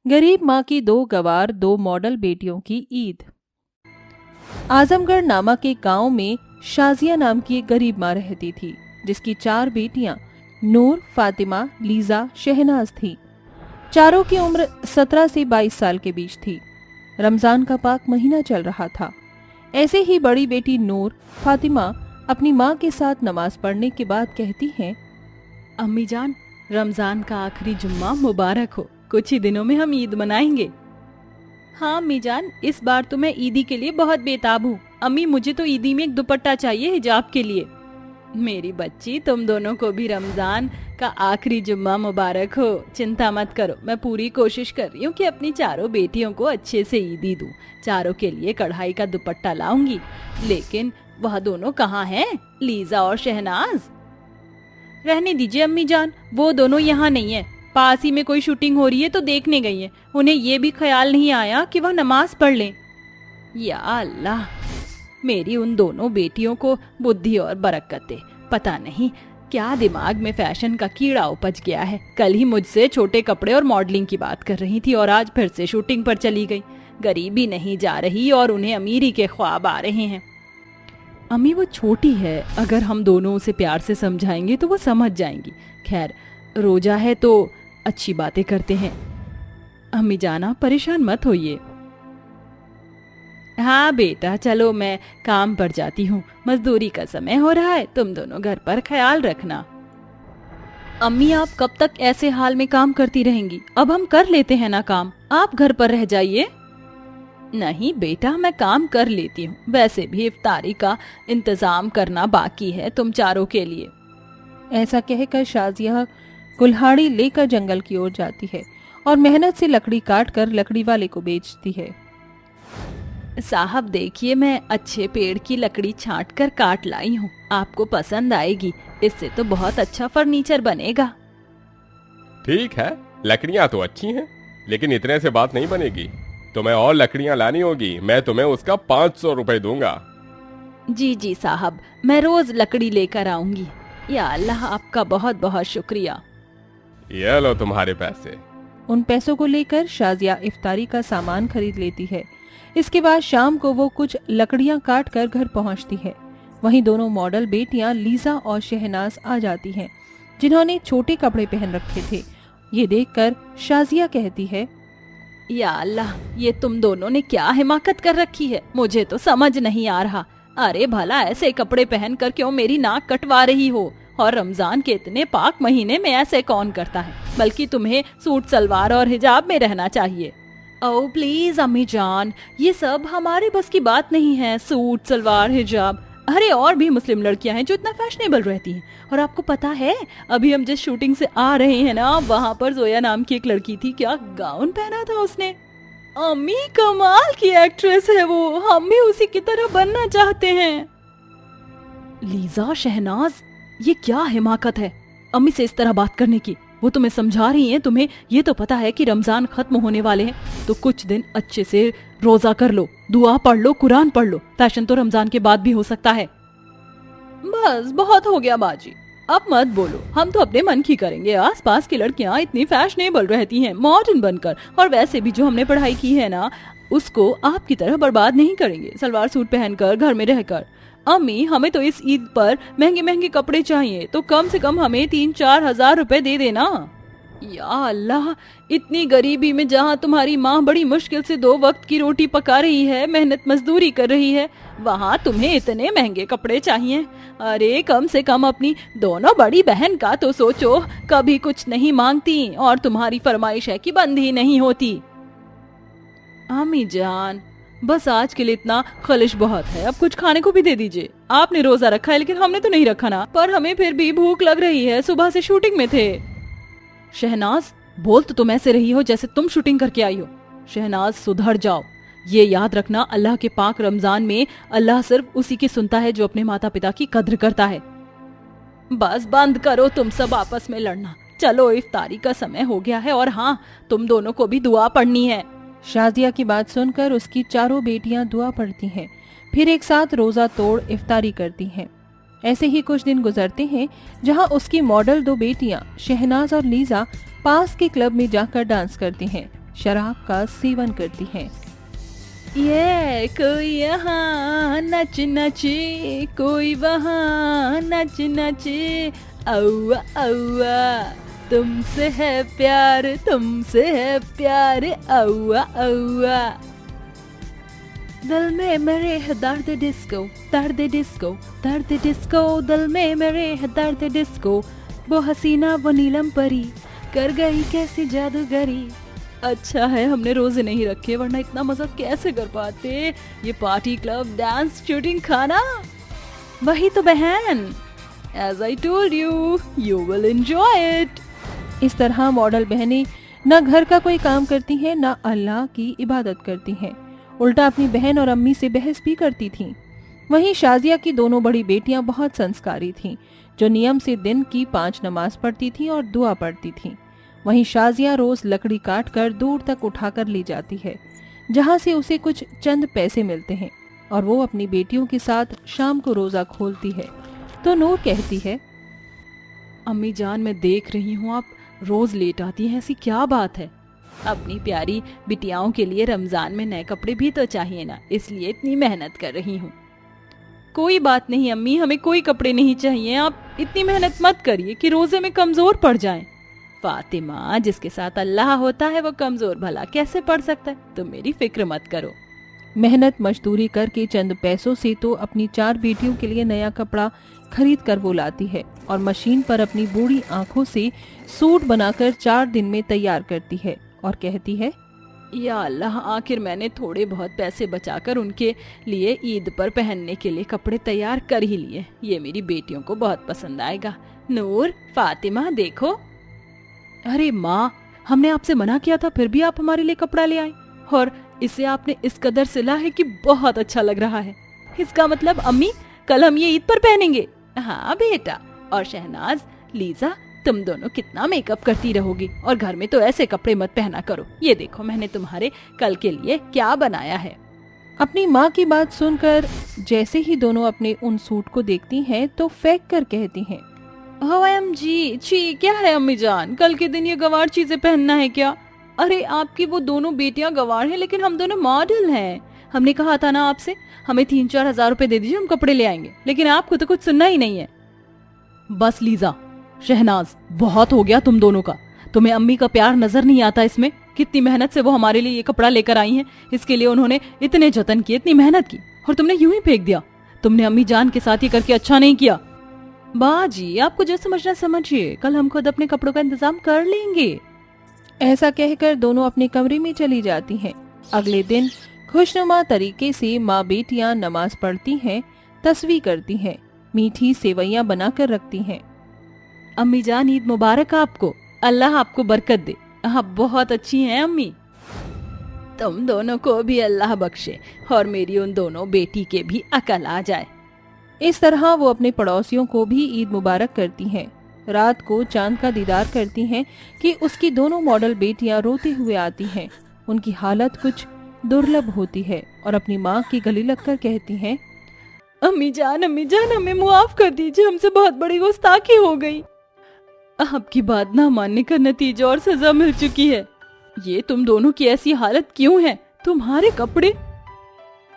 गरीब माँ की दो गवार दो मॉडल बेटियों की ईद। आजमगढ़ नामक एक गांव में शाजिया नाम की एक गरीब माँ रहती थी, जिसकी चार बेटियां नूर, फातिमा, लीजा, शहनाज थी। चारों की उम्र 17 से 22 साल के बीच थी। रमजान का पाक महीना चल रहा था। ऐसे ही बड़ी बेटी नूर, फातिमा अपनी माँ के साथ नमाज पढ़ने के बाद कहती हैं, अम्मी जान, रमजान का आखिरी जुम्मा मुबारक हो। कुछ ही दिनों में हम ईद मनाएंगे। हाँ अम्मी जान, इस बार तो मैं ईदी के लिए बहुत बेताब हूँ। अम्मी, मुझे तो ईदी में एक दुपट्टा चाहिए हिजाब के लिए। मेरी बच्ची, तुम दोनों को भी रमजान का आखिरी जुम्मा मुबारक हो। चिंता मत करो, मैं पूरी कोशिश कर रही हूँ कि अपनी चारों बेटियों को अच्छे से ईदी दूँ। चारों के लिए कढ़ाई का दुपट्टा लाऊंगी। लेकिन वह दोनों कहाँ हैं, लीजा और शहनाज? रहने दीजिए अम्मी जान, वो दोनों यहाँ नहीं है। पास ही में कोई शूटिंग हो रही है तो देखने गई हैं। उन्हें ये भी ख्याल नहीं आया कि वह नमाज पढ़ लें। या अल्लाह, मेरी उन दोनों बेटियों को बुद्धि और बरकत दे। पता नहीं क्या दिमाग में फैशन का कीड़ा उपज गया है। कल ही मुझसे छोटे कपड़े और मॉडलिंग की बात कर रही थी और आज फिर से शूटिंग पर चली गई। गरीबी नहीं जा रही और उन्हें अमीरी के ख्वाब आ रहे हैं। अम्मी, वो छोटी है, अगर हम दोनों उसे प्यार से समझाएंगे तो वो समझ जाएंगी। खैर, रोजा है तो अच्छी बातें करते हैं। अम्मी जाना, परेशान मत होइए। हाँ बेटा, चलो मैं काम पर जाती हूँ। मजदूरी का समय हो रहा है, तुम दोनों घर पर ख्याल रखना। अम्मी, आप कब तक ऐसे हाल में काम करती रहेंगी? अब हम कर लेते हैं ना काम, आप घर पर रह जाइए। नहीं बेटा, मैं काम कर लेती हूँ। वैसे भी इफ्तारी का इंतजाम करना बाकी है तुम चारों के लिए। ऐसा कहकर शाजिया कुल्हाड़ी लेकर जंगल की ओर जाती है और मेहनत से लकड़ी काट कर लकड़ी वाले को बेचती है। साहब देखिए, मैं अच्छे पेड़ की लकड़ी छांट कर काट लाई हूँ। आपको पसंद आएगी। इससे तो बहुत अच्छा फर्नीचर बनेगा। ठीक है, लकड़ियाँ तो अच्छी हैं, लेकिन इतने से बात नहीं बनेगी। तुम्हें और लकड़ियाँ लानी होगी। मैं तुम्हें उसका 500 रुपए दूंगा। जी जी साहब, मैं रोज लकड़ी लेकर आऊंगी। या अल्लाह, आपका बहुत बहुत शुक्रिया। ये लो तुम्हारे पैसे। उन पैसों को लेकर शाजिया इफ्तारी का सामान खरीद लेती है। इसके बाद शाम को वो कुछ लकड़ियां काट कर घर पहुंचती है। वहीं दोनों मॉडल बेटियां लीजा और शहनाज आ जाती हैं, जिन्होंने छोटे कपड़े पहन रखे थे। ये देखकर शाजिया कहती है, या अल्लाह, ये तुम दोनों ने क्या हिमाकत कर रखी है, मुझे तो समझ नहीं आ रहा। अरे भला ऐसे कपड़े पहनकर क्यों मेरी नाक कटवा रही हो? और रमजान के इतने पाक महीने में ऐसे कौन करता है? बल्कि तुम्हें सूट सलवार और हिजाब में रहना चाहिए। ओह प्लीज अम्मी जान, ये सब हमारे बस की बात नहीं है। सूट सलवार हिजाब, अरे और भी मुस्लिम लड़कियां हैं जो इतना फैशनेबल रहती हैं। और आपको पता है, अभी हम जिस शूटिंग से आ रहे हैं ना, वहाँ पर जोया नाम की एक लड़की थी, क्या गाउन पहना था उसने। अम्मी, कमाल की एक्ट्रेस है वो, हम भी उसी की तरह बनना चाहते हैं। लीजा, शहनाज, ये क्या हिमाकत है अम्मी से इस तरह बात करने की? वो तुम्हें समझा रही हैं। तुम्हें ये तो पता है कि रमजान खत्म होने वाले हैं, तो कुछ दिन अच्छे से रोजा कर लो, दुआ पढ़ लो, कुरान पढ़ लो। फैशन तो रमजान के बाद भी हो सकता है। बस बहुत हो गया बाजी, अब मत बोलो। हम तो अपने मन की करेंगे। आसपास की लड़कियां इतनी फैशनेबल रहती हैं, मॉडर्न बनकर। और वैसे भी जो हमने पढ़ाई की है ना, उसको आपकी तरह बर्बाद नहीं करेंगे सलवार सूट पहनकर घर में रहकर। अम्मी, हमें तो इस ईद पर महंगे महंगे कपड़े चाहिए, तो कम से कम हमें 3-4 हजार रुपए दे देना। या अल्लाह, इतनी गरीबी में जहाँ तुम्हारी माँ बड़ी मुश्किल से 2 वक्त की रोटी पका रही है, मेहनत मजदूरी कर रही है, वहाँ तुम्हें इतने महंगे कपड़े चाहिए? अरे कम से कम अपनी दोनों बड़ी बहन का तो सोचो। कभी कुछ नहीं मांगती और तुम्हारी फरमाइश है कि बंद ही नहीं होती। अम्मी जान, बस आज के लिए इतना खलिश बहुत है। अब कुछ खाने को भी दे दीजिए। आपने रोजा रखा है, लेकिन हमने तो नहीं रखा ना। पर हमें फिर भी भूख लग रही है, सुबह से शूटिंग में थे। शहनाज, बोल तो तुम ऐसे रही हो जैसे तुम शूटिंग करके आई हो। शहनाज, सुधर जाओ। ये याद रखना, अल्लाह के पाक रमजान में अल्लाह सिर्फ उसी की सुनता है जो अपने माता पिता की कद्र करता है। बस बंद करो तुम सब आपस में लड़ना। चलो, इफ्तारी का समय हो गया है, और हाँ, तुम दोनों को भी दुआ पढ़नी है। शाजिया की बात सुनकर उसकी चारों बेटियां दुआ पढ़ती हैं, फिर एक साथ रोजा तोड़ इफ्तारी करती हैं। ऐसे ही कुछ दिन गुजरते हैं, जहां उसकी मॉडल 2 बेटियां शहनाज और लीजा पास के क्लब में जाकर डांस करती हैं। शराब का सेवन करती हैं। ये कोई यहाँ नच नचे, कोई वहाँ नच नचे, औआ औआ तुमसे है प्यार, तुमसे है प्यार, औआ औआ। दिल में मेरे है दर्द डिस्को, दर्द डिस्को, दर्द डिस्को, दिल में मेरे है दर्द डिस्को, वो हसीना वो नीलम परी कर गई कैसी जादूगरी। अच्छा है हमने रोजे नहीं रखे, वरना इतना मजा कैसे कर पाते। ये पार्टी क्लब डांस शूटिंग खाना वही तो बहन। As I told you, you will enjoy it. इस तरह मॉडल बहनें न घर का कोई काम करती हैं न अल्लाह की इबादत करती हैं, उल्टा अपनी बहन और अम्मी से बहस भी करती थीं। वहीं शाजिया की दोनों बड़ी बेटियां बहुत संस्कारी थीं, जो नियम से दिन की 5 नमाज पढ़ती थीं और दुआ पढ़ती थीं। वहीं शाजिया रोज लकड़ी काट कर दूर तक उठाकर ले जाती है, जहां से उसे कुछ चंद पैसे मिलते हैं, और वो अपनी बेटियों के साथ शाम को रोजा खोलती है। तो नूर कहती है, अम्मी जान मैं देख रही हूँ आप रोज लेट आती हैं, ऐसी क्या बात है। अपनी प्यारी बिटियाओं के लिए रमजान में नए कपड़े भी तो चाहिए ना, इसलिए इतनी मेहनत कर रही हूँ। कोई बात नहीं अम्मी, हमें कोई कपड़े नहीं चाहिए, आप इतनी मेहनत मत करिए कि रोजे में कमजोर पड़ जाएं। फातिमा, जिसके साथ अल्लाह होता है वो कमजोर भला कैसे पड़ सकता है, तुम मेरी फिक्र मत करो। मेहनत मजदूरी करके चंद पैसों से तो अपनी 4 बेटियों के लिए नया कपड़ा खरीद कर वो लाती है और मशीन पर अपनी बूढ़ी आंखों से सूट बनाकर 4 दिन में तैयार करती है और कहती है, या अल्लाह, आखिर मैंने थोड़े बहुत पैसे बचाकर उनके लिए ईद पर पहनने के लिए कपड़े तैयार कर ही लिए। ये मेरी बेटियों को बहुत पसंद आएगा। नूर, फातिमा देखो। अरे माँ, हमने आपसे मना किया था फिर भी आप हमारे लिए कपड़ा ले आए, और इसे आपने इस कदर सिला है कि बहुत अच्छा लग रहा है। इसका मतलब अम्मी कल हम ये ईद पर पहनेंगे। हाँ बेटा, और शहनाज, लीजा, तुम दोनों कितना मेकअप करती रहोगी, और घर में तो ऐसे कपड़े मत पहना करो। ये देखो मैंने तुम्हारे कल के लिए क्या बनाया है। अपनी माँ की बात सुनकर जैसे ही दोनों अपने उन सूट को देखती हैं तो फेंक कर कहती हैं, OMG, छी क्या है अम्मी जान, कल के दिन ये गवार चीजें पहनना है क्या। अरे आपकी वो दोनों बेटियां गवार हैं, लेकिन हम दोनों मॉडल हैं। हमने कहा था ना आपसे, हमें 3-4 हजार रुपए दे दीजिए, हम कपड़े ले आएंगे, लेकिन आपको तो कुछ सुनना ही नहीं है। बस लीजा, शहनाज, बहुत हो गया तुम दोनों का। तुम्हें अम्मी का प्यार नजर नहीं आता इसमें? कितनी मेहनत से वो हमारे लिए ये कपड़ा लेकर आई हैं, इसके लिए उन्होंने इतने जतन किए, इतनी मेहनत की, और तुमने यूं ही फेंक दिया। तुमने अम्मी जान के साथ ये करके अच्छा नहीं किया। बाजी, आपको जो समझना समझिए, कल हम खुद अपने कपड़ों का इंतजाम कर लेंगे। ऐसा कहकर दोनों अपने कमरे में चली जाती हैं। अगले दिन खुशनुमा तरीके से माँ बेटियां नमाज पढ़ती हैं, तस्वीर करती हैं, मीठी सेवैयां बनाकर रखती हैं। अम्मी जान, ईद मुबारक आपको, अल्लाह आपको बरकत दे, आप बहुत अच्छी हैं अम्मी। तुम दोनों को भी अल्लाह बख्शे और मेरी उन दोनों बेटी के भी अकल आ जाए। इस तरह वो अपने पड़ोसियों को भी ईद मुबारक करती हैं। रात को चांद का दीदार करती हैं कि उसकी दोनों मॉडल बेटियां रोते हुए आती हैं। उनकी हालत कुछ दुर्लभ होती है और अपनी माँ की गले लगकर कहती हैं, अम्मी जान, हमें मुआफ कर दीजिए, हमसे बहुत बड़ी गुस्ताखी हो गई। आपकी बात ना मानने का नतीजा और सजा मिल चुकी है। ये तुम दोनों की ऐसी हालत क्यों है? तुम्हारे कपड़े।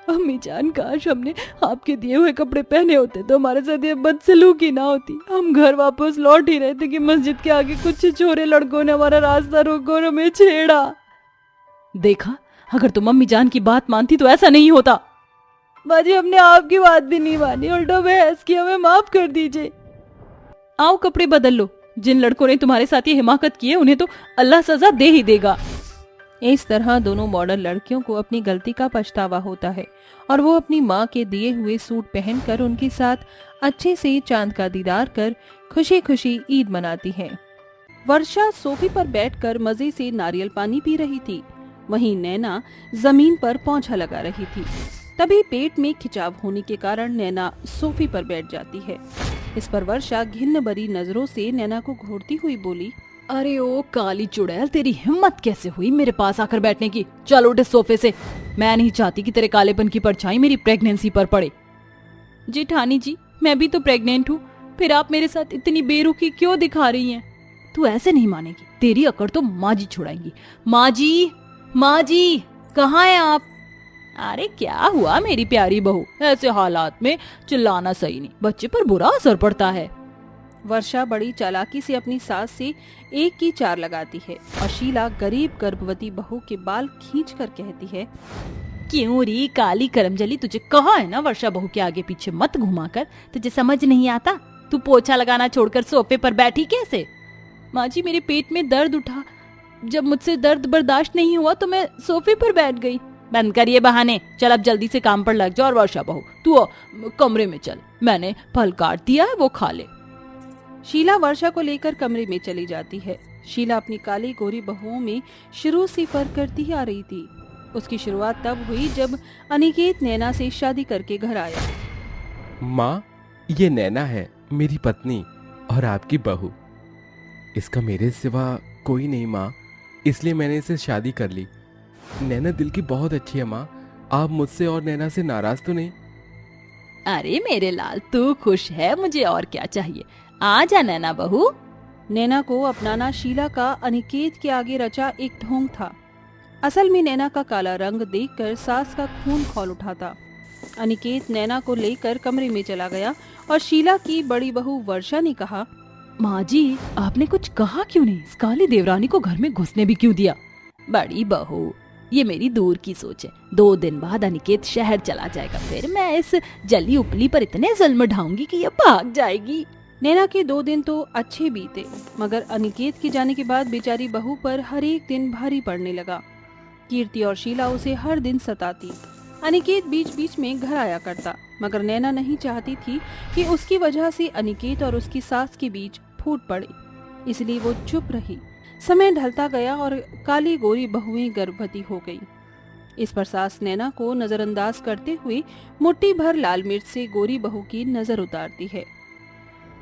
अम्मी जान, काश हमने आपके दिए हुए कपड़े पहने होते तो हमारे साथ ये बदसलूकी ना होती। हम घर वापस लौट ही रहे थे कि मस्जिद के आगे कुछ छोरे लड़कों ने हमारा रास्ता रोका और हमें छेड़ा। देखा, अगर तुम अम्मी जान की बात मानती तो ऐसा नहीं होता। बाजी, हमने आपकी बात भी नहीं मानी, उल्टा बहस की, हमें माफ कर दीजिए। आओ कपड़े बदल लो, जिन लड़कों ने तुम्हारे साथ ये हिमाकत की है उन्हें तो अल्लाह सजा दे ही देगा। इस तरह दोनों मॉडल लड़कियों को अपनी गलती का पछतावा होता है और वो अपनी माँ के दिए हुए सूट पहनकर उनके साथ अच्छे से चांद का दीदार कर खुशी खुशी ईद मनाती हैं। वर्षा सोफे पर बैठकर मजे से नारियल पानी पी रही थी, वहीं नैना जमीन पर पोंछा लगा रही थी। तभी पेट में खिंचाव होने के कारण नैना सोफे पर बैठ जाती है। इस पर वर्षा घिन्न भरी नजरों से नैना को घूरती हुई बोली, अरे ओ काली चुड़ैल, तेरी हिम्मत कैसे हुई मेरे पास आकर बैठने की? चल उठ इस सोफे से। मैं नहीं चाहती कि तेरे कालेपन की परछाई मेरी प्रेगनेंसी पर पड़े। जेठानी जी, मैं भी तो प्रेग्नेंट हूँ, फिर आप मेरे साथ इतनी बेरुखी क्यों दिखा रही हैं? तू ऐसे नहीं मानेगी, तेरी अकड़ तो माँ जी छुड़ाएंगी। माँ जी, माँ जी कहाँ हैं आप? अरे क्या हुआ मेरी प्यारी बहू, ऐसे हालात में चिल्लाना सही नहीं, बच्चे पर बुरा असर पड़ता है। वर्षा बड़ी चालाकी से अपनी सास से एक की चार लगाती है और शीला गरीब गर्भवती बहू के बाल खींचकर कहती है, क्यों री काली करमजली, तुझे कहा है ना वर्षा बहू के आगे पीछे मत घुमा कर, तुझे समझ नहीं आता? तू पोछा लगाना छोड़कर सोफे पर बैठी कैसे? माँ जी मेरे पेट में दर्द उठा, जब मुझसे दर्द बर्दाश्त नहीं हुआ तो मैं सोफे पर बैठ गई। बंद कर ये बहाने, चल अब जल्दी से काम पर लग जा। और वर्षा बहू तू कमरे में चल, मैंने फल काट दिया है, वो खा ले। शीला वर्षा को लेकर कमरे में चली जाती है। शीला अपनी काली गोरी बहुओं में शुरू से फर्क करती आ रही थी। उसकी शुरुआत तब हुई जब अनिकेत नैना से शादी करके घर आया। माँ, ये नैना है मेरी पत्नी और आपकी बहू। इसका मेरे सिवा कोई नहीं माँ, इसलिए मैंने इसे शादी कर ली। नैना दिल की बहुत अच्छी है माँ, आप मुझसे और नैना से नाराज तो नहीं? अरे मेरे लाल तू खुश है, मुझे और क्या चाहिए। आ जा नैना बहू। नैना को अपनाना शीला का अनिकेत के आगे रचा एक ढोंग था। असल में नैना का काला रंग देखकर सास का खून खौल उठा था। अनिकेत नैना को लेकर कमरे में चला गया और शीला की बड़ी बहू वर्षा ने कहा, माँ जी आपने कुछ कहा क्यों नहीं? इस काली देवरानी को घर में घुसने भी क्यों दिया? बड़ी बहू ये मेरी दूर की सोच है, 2 दिन बाद अनिकेत शहर चला जाएगा, फिर मैं इस जली उपली पर इतने जुल्म ढाऊंगी कि ये भाग जाएगी। नैना के 2 दिन तो अच्छे बीते, मगर अनिकेत के जाने के बाद बेचारी बहू पर हर एक दिन भारी पड़ने लगा। कीर्ति और शीला उसे हर दिन सताती। अनिकेत बीच बीच में घर आया करता, मगर नैना नहीं चाहती थी कि उसकी वजह से अनिकेत और उसकी सास के बीच फूट पड़े, इसलिए वो चुप रही। समय ढलता गया और काली गोरी बहुएं गर्भवती हो गई। इस पर सास नैना को नजरअंदाज करते हुए मुट्ठी भर लाल मिर्च से गोरी बहू की नजर उतारती है।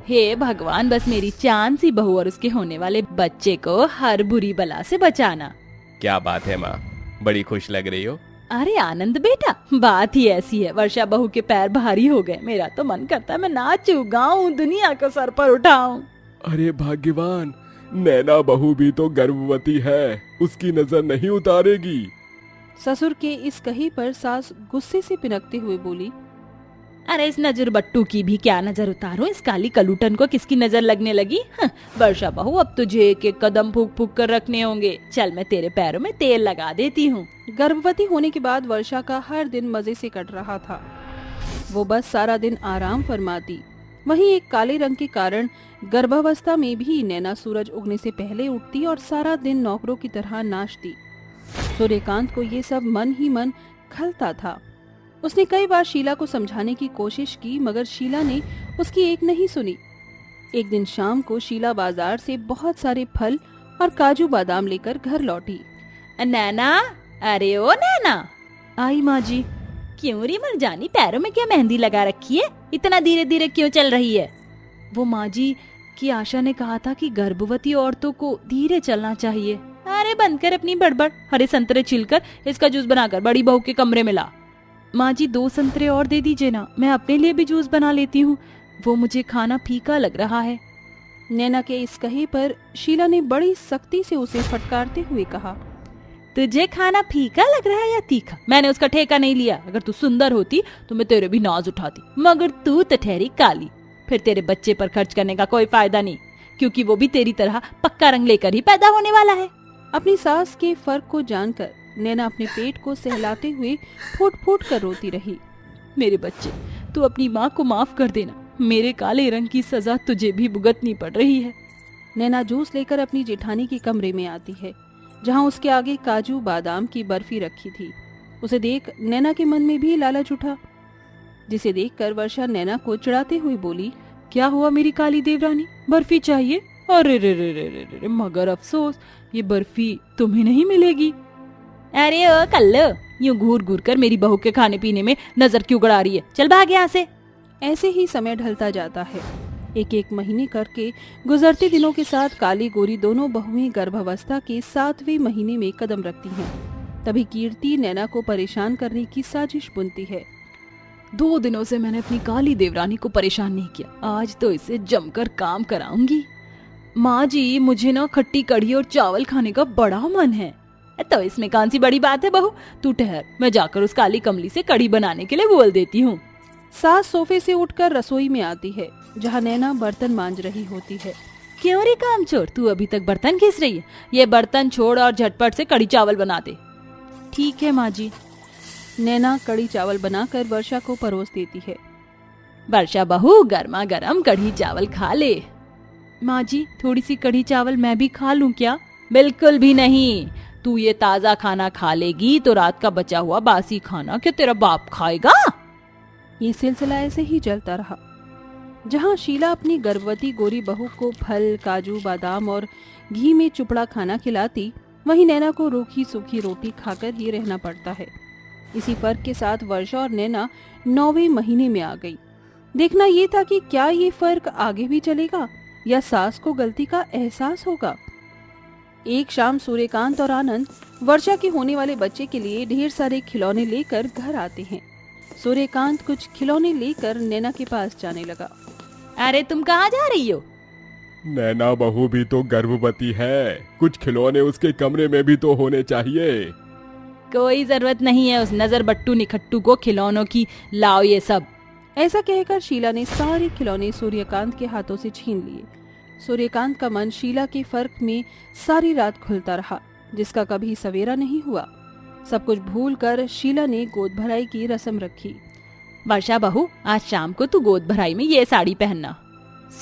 हे भगवान, बस मेरी चांद सी बहू और उसके होने वाले बच्चे को हर बुरी बला से बचाना। क्या बात है माँ, बड़ी खुश लग रही हो। अरे आनंद बेटा, बात ही ऐसी है, वर्षा बहू के पैर भारी हो गए, मेरा तो मन करता है मैं नाचूं गाऊं, दुनिया को सर पर उठाऊं। अरे भाग्यवान, नैना बहू भी तो गर्भवती है, उसकी नजर नहीं उतारेगी। ससुर के इस कही पर सास गुस्से से पिनकते हुए बोली, अरे इस नजर बट्टू की भी क्या नजर उतारूं, इस काली कलूटन को किसकी नजर लगने लगी? वर्षा बहू अब तुझे एक एक कदम फूक फूक कर रखने होंगे, चल मैं तेरे पैरों में तेल लगा देती हूँ। गर्भवती होने के बाद वर्षा का हर दिन मजे से कट रहा था। वो बस सारा दिन आराम फरमाती। वहीं एक काले रंग के कारण गर्भावस्था में भी नैना सूरज उगने से पहले उठती और सारा दिन नौकरों की तरह नाचती। सूर्यकांत को ये सब मन ही मन खलता था। उसने कई बार शीला को समझाने की कोशिश की, मगर शीला ने उसकी एक नहीं सुनी। एक दिन शाम को शीला बाजार से बहुत सारे फल और काजू बादाम लेकर घर लौटी। नैना, अरे ओ नैना। आई माँ जी। क्यों री मरजानी, पैरों में क्या मेहंदी लगा रखी है, इतना धीरे धीरे क्यों चल रही है? वो माँ जी की आशा ने कहा था कि गर्भवती औरतों को धीरे चलना चाहिए। अरे बंद कर अपनी बड़बड़, हरे संतरे छिलकर इसका जूस बनाकर बड़ी बहू के कमरे में ला। माँ जी 2 संतरे और दे दीजिए ना, मैं अपने लिए भी जूस बना लेती हूँ, वो मुझे खाना फीका लग रहा है। नैना के इस कहे पर शीला ने बड़ी सख्ती से उसे फटकारते हुए कहा, तुझे खाना फीका लग रहा है या तीखा? मैंने उसका ठेका नहीं लिया। अगर तू सुंदर होती तो मैं तेरे भी नाज उठाती, मगर तू तो ठहरी काली। फिर तेरे बच्चे पर खर्च करने का कोई फायदा नहीं, क्योंकि वो भी तेरी तरह पक्का रंग लेकर ही पैदा होने वाला है। अपनी सास के फर्क को जानकर नैना अपने पेट को सहलाते हुए फूट फूट कर रोती रही। मेरे बच्चे, तू अपनी माँ को माफ कर देना, मेरे काले रंग की सजा तुझे भी भुगतनी पड़ रही है। नैना जूस लेकर अपनी जेठानी के कमरे में आती है, जहाँ उसके आगे काजू बादाम की बर्फी रखी थी। उसे देख नैना के मन में भी लालच उठा, जिसे देखकर वर्षा नैना को चिढ़ाते हुए बोली, क्या हुआ मेरी काली देवरानी, बर्फी चाहिए? अरे रे रे रे रे रे, मगर अफसोस ये बर्फी तुम्हें नहीं मिलेगी। अरे ओ कल्लो, यूं घूर घूर कर मेरी बहू के खाने पीने में नजर क्यों गड़ा रही है, चल भाग यहाँ से। ऐसे ही समय ढलता जाता है। एक एक महीने करके गुजरते दिनों के साथ काली गोरी दोनों बहुएं गर्भावस्था के 7वें महीने में कदम रखती हैं। तभी कीर्ति नैना को परेशान करने की साजिश बुनती है। 2 दिनों से मैंने अपनी काली देवरानी को परेशान नहीं किया, आज तो इसे जमकर काम कराऊंगी। माँ जी, मुझे ना खट्टी कढ़ी और चावल खाने का बड़ा मन है। तो इसमें कौन सी बड़ी बात है बहू, तू ठहर, मैं जाकर उस काली कमली से कड़ी बनाने के लिए बोल देती हूँ। सास सोफे से उठकर रसोई में आती है जहाँ नैना बर्तन मांज रही होती है। क्यों रे काम चोर, तू अभी तक बर्तन घिस रही है? ये बर्तन छोड़ और झटपट से कड़ी चावल बना दे। ठीक है माँ जी। नैना कड़ी चावल बनाकर वर्षा को परोस देती है। वर्षा बहू, गर्मा गर्म कढ़ी चावल खा ले। माँ जी, थोड़ी सी कढ़ी चावल मैं भी खा लूँ क्या? बिल्कुल भी नहीं, तू ये ताजा खाना खा लेगी तो रात का बचा हुआ बासी खाना क्या तेरा बाप खाएगा? ये सिलसिला ऐसे ही चलता रहा। जहाँ शीला अपनी गर्भवती गोरी बहू को फल, काजू, बादाम और घी में चुपड़ा खाना खिलाती, वहीं नैना को रूखी सूखी रोटी खाकर ही रहना पड़ता है। इसी फर्क के साथ वर्षा और नैना 9वें महीने में आ गई। देखना ये था कि क्या ये फर्क आगे भी चलेगा या सास को गलती का एहसास होगा। एक शाम सूर्यकांत और आनंद वर्षा के होने वाले बच्चे के लिए ढेर सारे खिलौने लेकर घर आते हैं। सूर्यकांत कुछ खिलौने लेकर नैना के पास जाने लगा। अरे तुम कहाँ जा रही हो? नैना बहू भी तो गर्भवती है, कुछ खिलौने उसके कमरे में भी तो होने चाहिए। कोई जरूरत नहीं है उस नजर बट्टू निखट्टू को खिलौनों की, लाओ ये सब। ऐसा कहकर शीला ने सारे खिलौने सूर्यकांत के हाथों से छीन लिए। सूर्यकांत का मन शीला के फर्क में सारी रात खुलता रहा, जिसका कभी सवेरा नहीं हुआ। सब कुछ भूलकर शीला ने गोद भराई की रस्म रखी। वर्षा बहू, आज शाम को तू गोद भराई में ये साड़ी पहनना।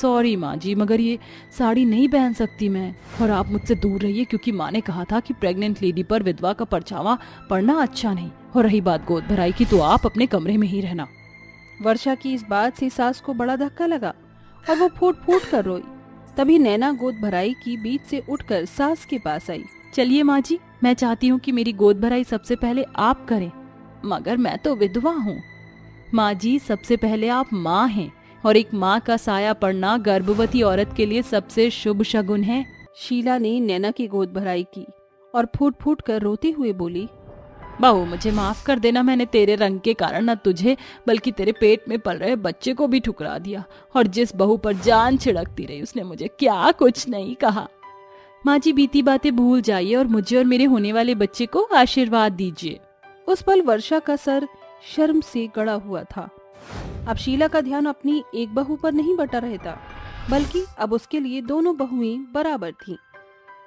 सॉरी माँ जी, मगर ये साड़ी नहीं पहन सकती मैं, और आप मुझसे दूर रहिए क्योंकि माँ ने कहा था कि प्रेग्नेंट लेडी पर विधवा का परछावा पड़ना अच्छा नहीं। और रही बात गोद भराई की, तो आप अपने कमरे में ही रहना। वर्षा की इस बात से सास को बड़ा धक्का लगा और वो फूट फूट कर रोई। तभी नैना गोद भराई की बीच से उठकर सास के पास आई। चलिए माँ जी, मैं चाहती हूँ कि मेरी गोद भराई सबसे पहले आप करें। मगर मैं तो विधवा हूँ। माँ जी, सबसे पहले आप माँ हैं और एक माँ का साया पड़ना गर्भवती औरत के लिए सबसे शुभ शगुन है। शीला ने नैना की गोद भराई की और फूट फूट कर रोते हुए बोली, बहू मुझे माफ कर देना, मैंने तेरे रंग के कारण न तुझे बल्कि तेरे पेट में पल रहे बच्चे को भी ठुकरा दिया। और जिस बहू पर जान छिड़कती रही उसने मुझे क्या कुछ नहीं कहा। माँ जी, बीती बातें भूल जाइए और मुझे और मेरे होने वाले बच्चे को आशीर्वाद दीजिए। उस पल वर्षा का सर शर्म से गड़ा हुआ था। अब शीला का ध्यान अपनी एक बहू पर नहीं बटा रहता, बल्कि अब उसके लिए दोनों बहुएं बराबर थीं।